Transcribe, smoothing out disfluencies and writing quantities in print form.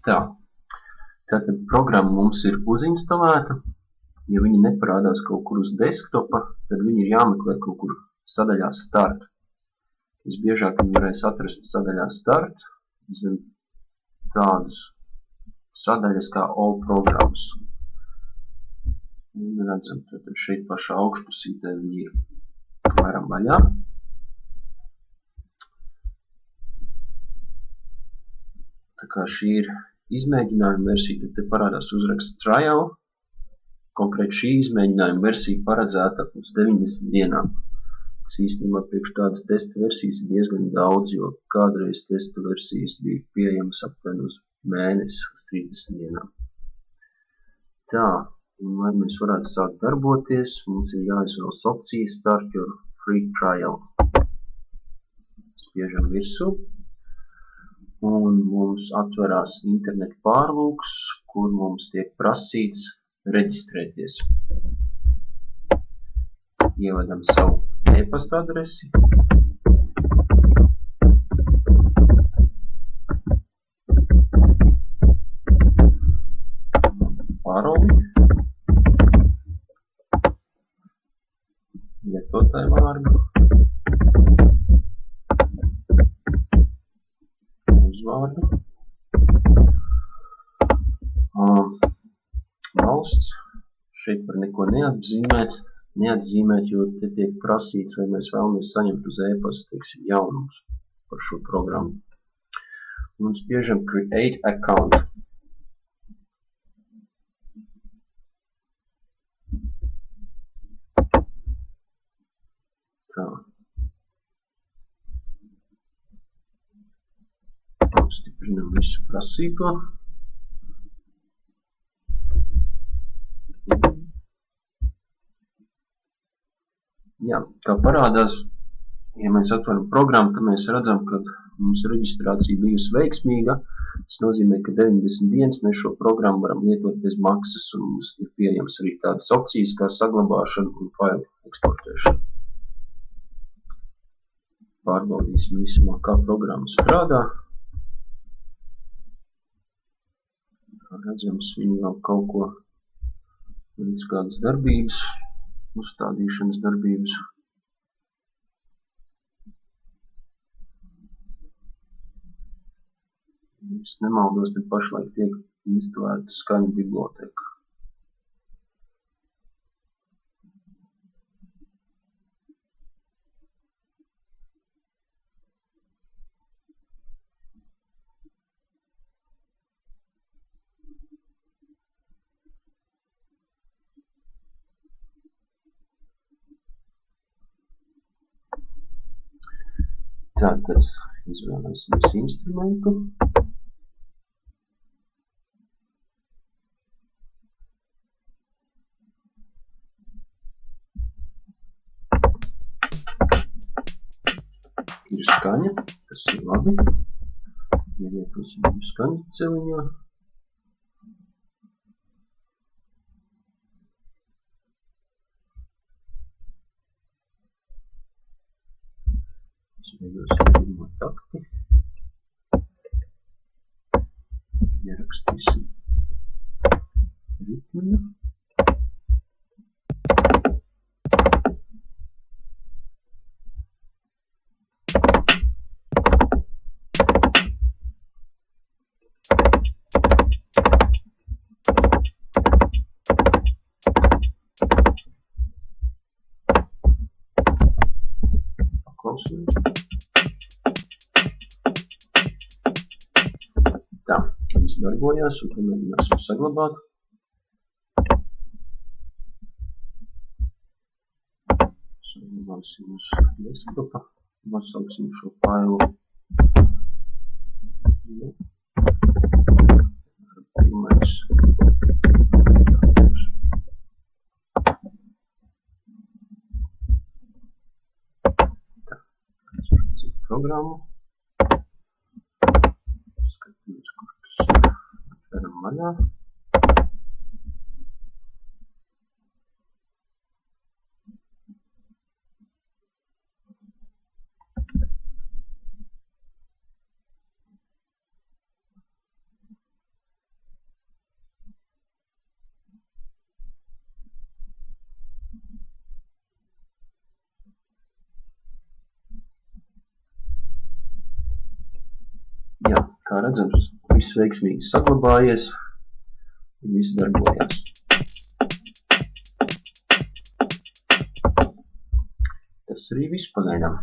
Tā, tātad programma mums ir uzinstalēta. Ja viņi neparādās kaut kur uz desktopa, tad viņi ir jāmeklē kaut kur sadaļā Start. Visbiežāk viņi varēs atrast sadaļā Start, zem tādas sadaļas kā All Programs. Un redzam, tātad šeit pašā augšpusītē viņi ir varam vaļā. Tā kā šī ir izmēģinājuma versija, tad te parādās uzraksts Trial. Konkrēti šī izmēģinājuma versija paredzēta uz 90 dienām. Kas īstenībā priekš tādas testa versijas ir diezgan daudz, jo kādreiz testa versijas bija pieejamas aptuveni uz mēnesi, uz 30 dienām. Tā, un lai mēs varētu sākt darboties, mums ir jāizvēlas opcija Start your free trial. Spiežam virsū. Un mums atverās interneta pārlūks, kur mums tiek prasīts reģistrēties. Ievedam savu e-pasta adresi. Paroli. Lietotāju vārdu. Uzvārdu. Valsts. Šeit var neko neatzīmēt, jo te tiek prasīts, vai mēs vēlamies saņemt uz e-pasta, teiksim, jaunums par šo programmu. Un spiežam Create Account. Tā. Apstiprinam visu prasīto. Jā, kā parādās, ja mēs atveram programmu, tad mēs redzam, ka mums reģistrācija bijusi veiksmīga. Tas nozīmē, ka 90 dienas mēs šo programmu varam lietot bez maksas, un mums ir pieejams arī tādas opcijas kā saglabāšana un failu eksportēšana. Pārbaudīsim īsumā, kā programma strādā. Kā redzams, viņi vēl kaut ko līdz kādas darbības, uzstādīšanas darbības. Es nemaldos, tad pašlaik tiek instalēta skaņu biblioteka. Tātad izvēlēsimies instrumentu. Ir skaņa, tas ir labi. Ievietosim skaņu celiņā. Izveidosim pirmo takti. Ierakstīsim ritmiņu. Tā, viss darbojās, un to mēģināsim saglabāt. Saglabāsim uz desktopa, nosauksim šo failu. Pirmais. Tā, citu programmu. Skatīmies, kur tas atveram vaļā. Kā redzams, viss veiksmīgi saglabājies un viss darbojās. Tas arī viss pagaidām.